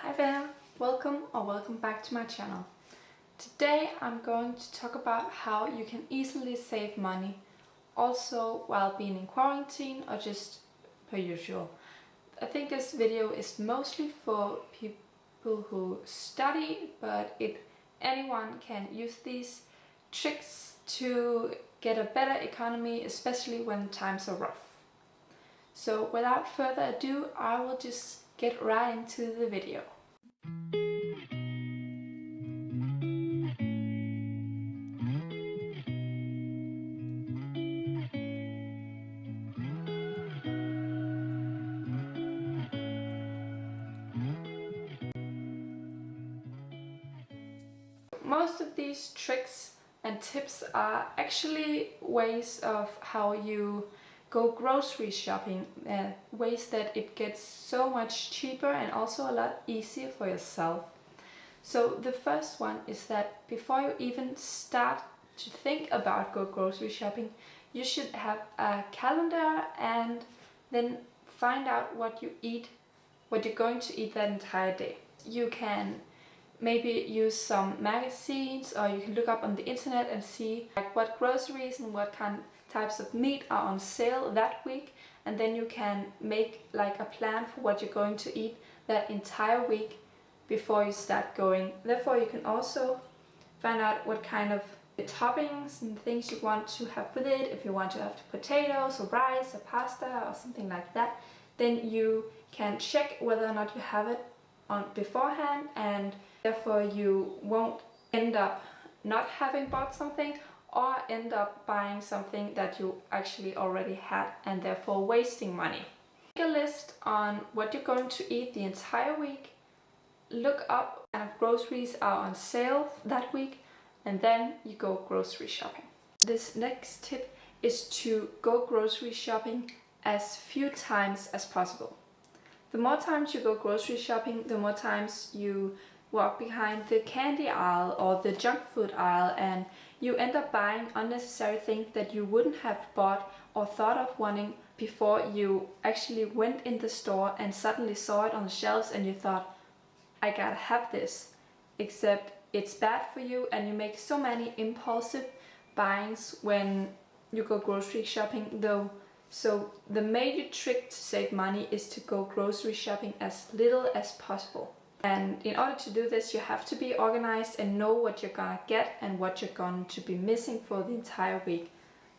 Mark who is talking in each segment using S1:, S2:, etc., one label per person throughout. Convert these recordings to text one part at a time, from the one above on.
S1: Hi there, welcome back to my channel. Today I'm going to talk about how you can easily save money, also while being in quarantine or just per usual. I think this video is mostly for people who study, but anyone can use these tricks to get a better economy, especially when times are rough. So without further ado, I will just get right into the video. Most of these tricks and tips are actually ways of how you go grocery shopping, ways that it gets so much cheaper and also a lot easier for yourself. So the first one is that before you even start to think about go grocery shopping, you should have a calendar and then find out what you eat, what you're going to eat that entire day. You can maybe use some magazines, or you can look up on the internet and see like what groceries and what types of meat are on sale that week, and then you can make like a plan for what you're going to eat that entire week before you start going. Therefore you can also find out what kind of toppings and things you want to have with it. If you want to have potatoes or rice or pasta or something like that, then you can check whether or not you have it on beforehand, and therefore you won't end up not having bought something or end up buying something that you actually already had and therefore wasting money. Make a list on what you're going to eat the entire week, look up what kind of groceries are on sale that week, and then you go grocery shopping. This next tip is to go grocery shopping as few times as possible. The more times you go grocery shopping, the more times you walk behind the candy aisle or the junk food aisle, and you end up buying unnecessary things that you wouldn't have bought or thought of wanting before you actually went in the store and suddenly saw it on the shelves and you thought, I gotta have this. Except it's bad for you, and you make so many impulsive buyings when you go grocery shopping though. So the major trick to save money is to go grocery shopping as little as possible. And in order to do this, you have to be organized and know what you're gonna get and what you're going to be missing for the entire week.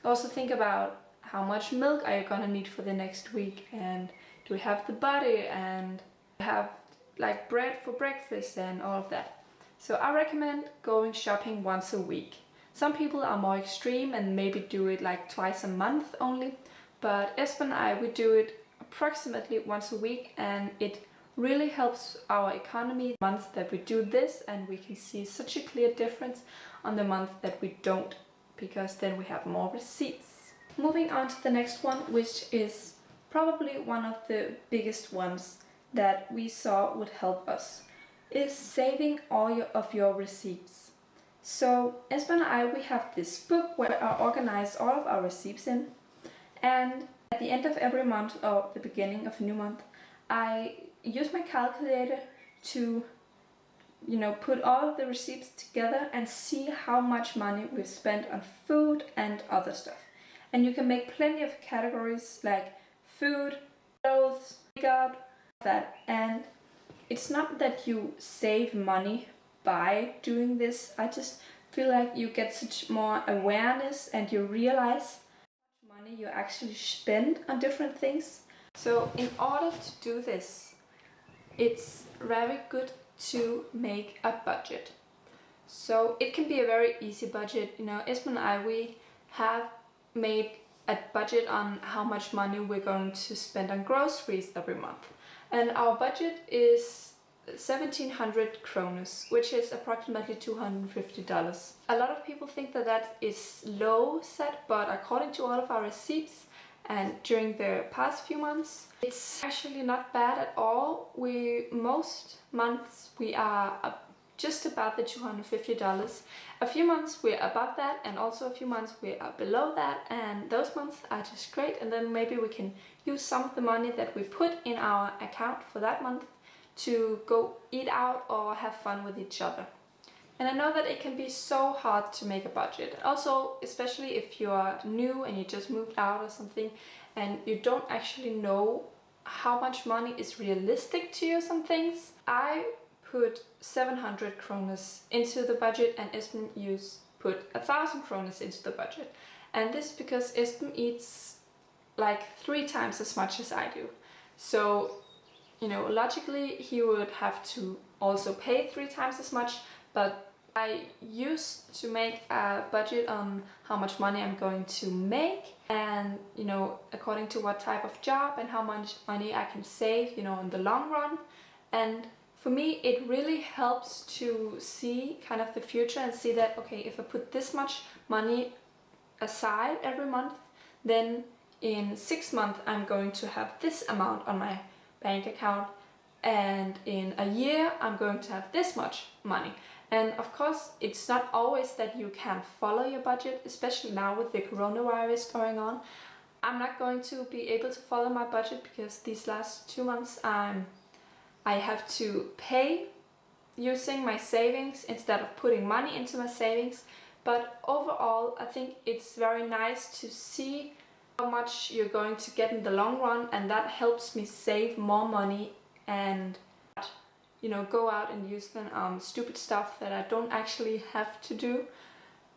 S1: Also think about how much milk are you gonna need for the next week, and do we have the butter, and have like bread for breakfast and all of that. So I recommend going shopping once a week. Some people are more extreme and maybe do it like twice a month only, but Espen and I, we do it approximately once a week, and it really helps our economy the month that we do this, and we can see such a clear difference on the month that we don't, because then we have more receipts. Moving on to the next one, which is probably one of the biggest ones that we saw would help us, is saving all of your receipts. So Espen and I, we have this book where I organize all of our receipts in, and at the end of every month or the beginning of a new month, I use my calculator to put all of the receipts together and see how much money we've spent on food and other stuff. And you can make plenty of categories like food, clothes, makeup, that. And it's not that you save money by doing this. I just feel like you get such more awareness and you realize how much money you actually spend on different things. So in order to do this, it's very good to make a budget. So it can be a very easy budget. Espen and I, we have made a budget on how much money we're going to spend on groceries every month. And our budget is 1,700 kroners, which is approximately $250. A lot of people think that that is low set, but according to all of our receipts and during the past few months, it's actually not bad at all. Most months we are just about the $250. A few months we're above that, and also a few months we are below that, and those months are just great. And then maybe we can use some of the money that we put in our account for that month to go eat out or have fun with each other. And I know that it can be so hard to make a budget. Also, especially if you are new and you just moved out or something and you don't actually know how much money is realistic to use on things. I put 700 kronas into the budget and Esben put 1,000 kronas into the budget. And this because Esben eats like 3 times as much as I do. So, you know, logically he would have to also pay 3 times as much, but I used to make a budget on how much money I'm going to make and, you know, according to what type of job and how much money I can save, you know, in the long run. And for me, it really helps to see kind of the future and see that, okay, if I put this much money aside every month, then in 6 months I'm going to have this amount on my bank account, and in a year I'm going to have this much money. And of course, it's not always that you can follow your budget, especially now with the coronavirus going on. I'm not going to be able to follow my budget because these last 2 months I have to pay using my savings instead of putting money into my savings. But overall, I think it's very nice to see how much you're going to get in the long run, and that helps me save more money and, you know, go out and use them on stupid stuff that I don't actually have to do,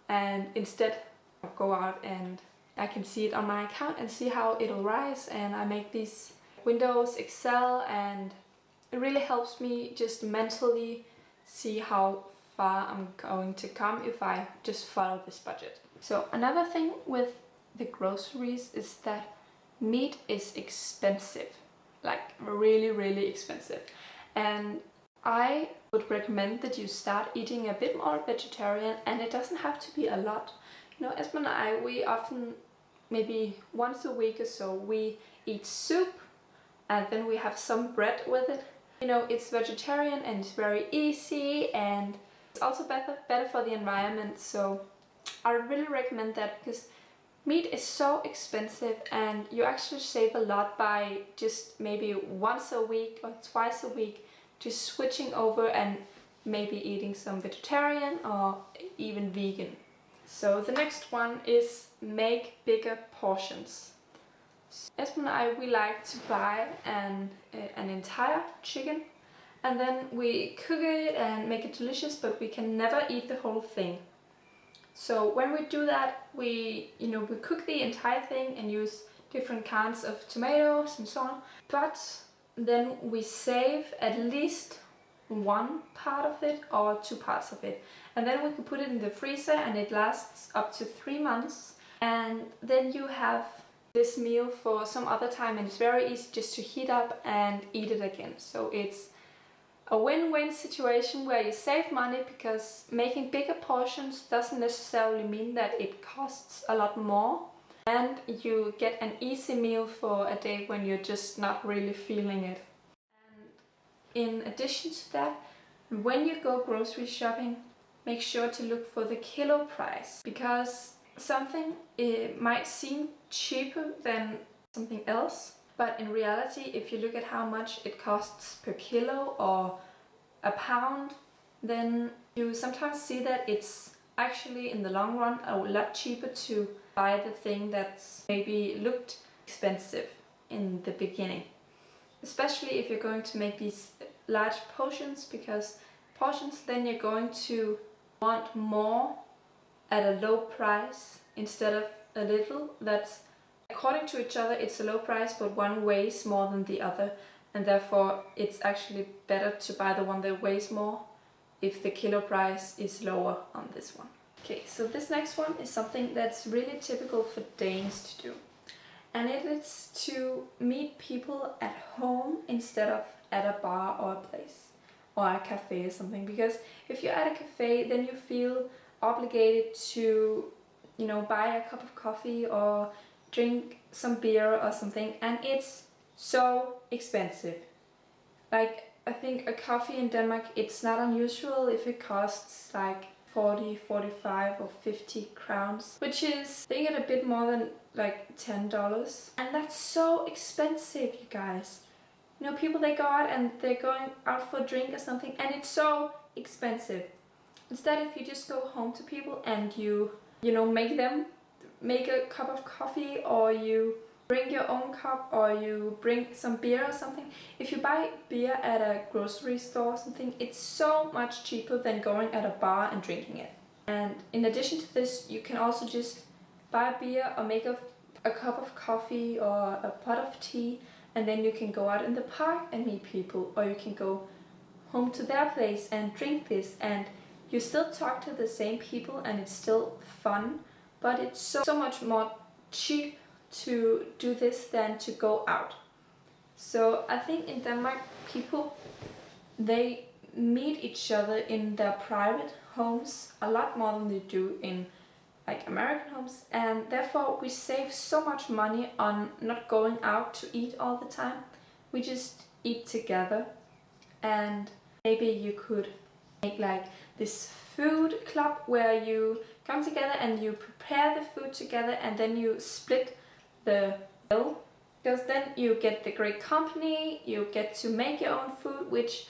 S1: and instead go out and I can see it on my account and see how it'll rise. And I make these Windows, Excel, and it really helps me just mentally see how far I'm going to come if I just follow this budget. So another thing with the groceries is that meat is expensive, like really, really expensive. And I would recommend that you start eating a bit more vegetarian, and it doesn't have to be a lot. You know, Esben and I, we often, maybe once a week or so, we eat soup and then we have some bread with it. You know, it's vegetarian and it's very easy, and it's also better for the environment. So I really recommend that because meat is so expensive and you actually save a lot by just maybe once a week or twice a week just switching over and maybe eating some vegetarian or even vegan. So the next one is make bigger portions. Esben and I, we like to buy an entire chicken and then we cook it and make it delicious, but we can never eat the whole thing. So when we do that, we cook the entire thing and use different kinds of tomatoes and so on. But then we save at least one part of it or 2 parts of it. And then we can put it in the freezer and it lasts up to 3 months. And then you have this meal for some other time, and it's very easy just to heat up and eat it again. So it's a win-win situation where you save money because making bigger portions doesn't necessarily mean that it costs a lot more, and you get an easy meal for a day when you're just not really feeling it. And in addition to that, when you go grocery shopping, make sure to look for the kilo price, because something might seem cheaper than something else, but in reality, if you look at how much it costs per kilo or a pound, then you sometimes see that it's actually in the long run a lot cheaper to buy the thing that's maybe looked expensive in the beginning. Especially if you're going to make these large portions, because then you're going to want more at a low price instead of a little. That's according to each other, it's a low price, but one weighs more than the other, and therefore it's actually better to buy the one that weighs more if the kilo price is lower on this one. Okay, so this next one is something that's really typical for Danes to do, and it is to meet people at home instead of at a bar or a place or a cafe or something. Because if you're at a cafe, then you feel obligated to, buy a cup of coffee or drink some beer or something, and it's so expensive. Like, I think a coffee in Denmark, it's not unusual if it costs like 40, 45 or 50 crowns, which is, I think, a bit more than like $10. And that's so expensive, you guys. You know, people, they go out and they're going out for a drink or something, and it's so expensive. Instead, if you just go home to people and you know, make a cup of coffee, or you bring your own cup, or you bring some beer or something. If you buy beer at a grocery store or something, it's so much cheaper than going at a bar and drinking it. And in addition to this, you can also just buy beer or make a cup of coffee or a pot of tea, and then you can go out in the park and meet people, or you can go home to their place and drink this, and you still talk to the same people and it's still fun, but it's so much more cheap to do this than to go out. So I think in Denmark, people, they meet each other in their private homes a lot more than they do in like American homes, and therefore we save so much money on not going out to eat all the time. We just eat together, and maybe you could make like this food club where you come together and you prepare the food together, and then you split the bill, because then you get the great company, you get to make your own food, which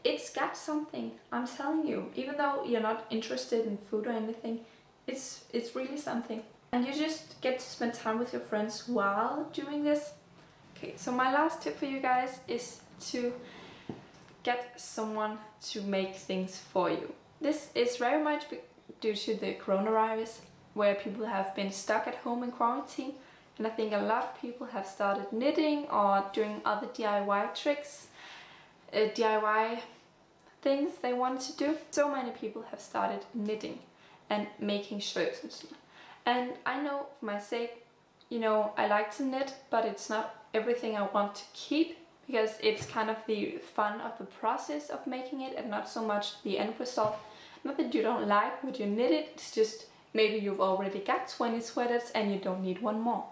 S1: it's got something, I'm telling you. Even though you're not interested in food or anything, it's really something. And you just get to spend time with your friends while doing this. Okay, so my last tip for you guys is to get someone to make things for you. This is very much due to the coronavirus, where people have been stuck at home in quarantine. And I think a lot of people have started knitting or doing other DIY tricks, DIY things they want to do. So many people have started knitting and making shirts and stuff. And I know for my sake, you know, I like to knit, but it's not everything I want to keep, because it's kind of the fun of the process of making it and not so much the end result. Not that you don't like what you knitted, it's just maybe you've already got 20 sweaters and you don't need one more.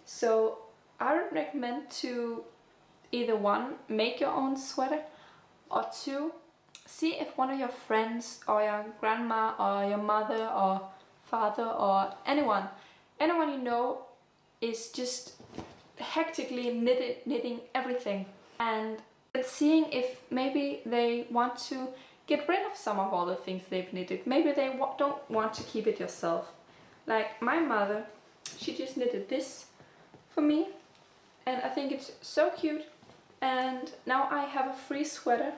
S1: So I would recommend to either one, make your own sweater, or two, see if one of your friends or your grandma or your mother or father or anyone you know is just hectically knitting everything, and seeing if maybe they want to get rid of some of all the things they've knitted. Maybe they don't want to keep it yourself. Like my mother, she just knitted this for me, and I think it's so cute, and now I have a free sweater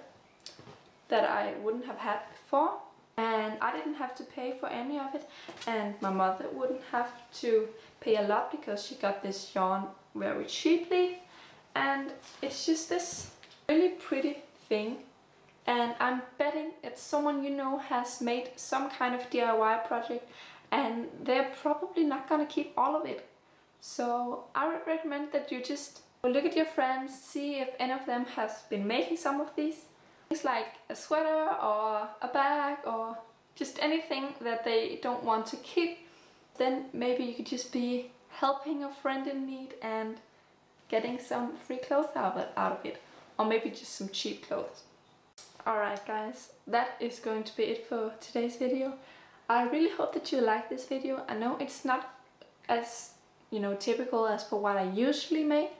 S1: that I wouldn't have had before, and I didn't have to pay for any of it, and my mother wouldn't have to pay a lot because she got this yarn very cheaply, and it's just this really pretty thing. And I'm betting that someone you know has made some kind of DIY project, and they're probably not gonna keep all of it. So I would recommend that you just look at your friends, see if any of them has been making some of these things, like a sweater or a bag or just anything that they don't want to keep. Then maybe you could just be helping a friend in need and getting some free clothes out of it, or maybe just some cheap clothes. Alright guys, that is going to be it for today's video. I really hope that you like this video. I know it's not as, you know, typical as for what I usually make,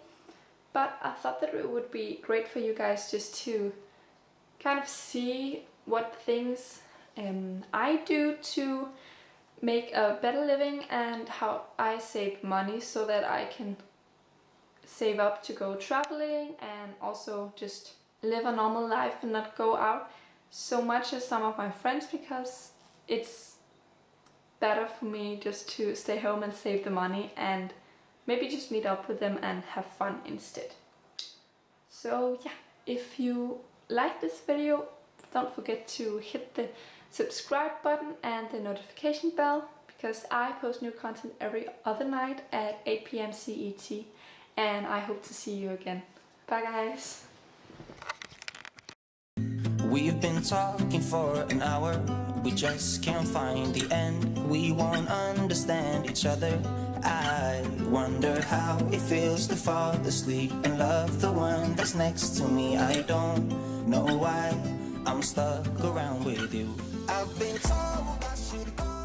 S1: but I thought that it would be great for you guys just to kind of see what things I do to make a better living, and how I save money so that I can save up to go traveling and also just live a normal life and not go out so much as some of my friends, because it's better for me just to stay home and save the money and maybe just meet up with them and have fun instead. So yeah, if you like this video, don't forget to hit the subscribe button and the notification bell, because I post new content every other night at 8 PM CET, and I hope to see you again. Bye guys!
S2: We've been talking for an hour, we just can't find the end. We won't understand each other. I wonder how it feels to fall asleep and love the one that's next to me. I don't know why I'm stuck around with you. I've been told I should go.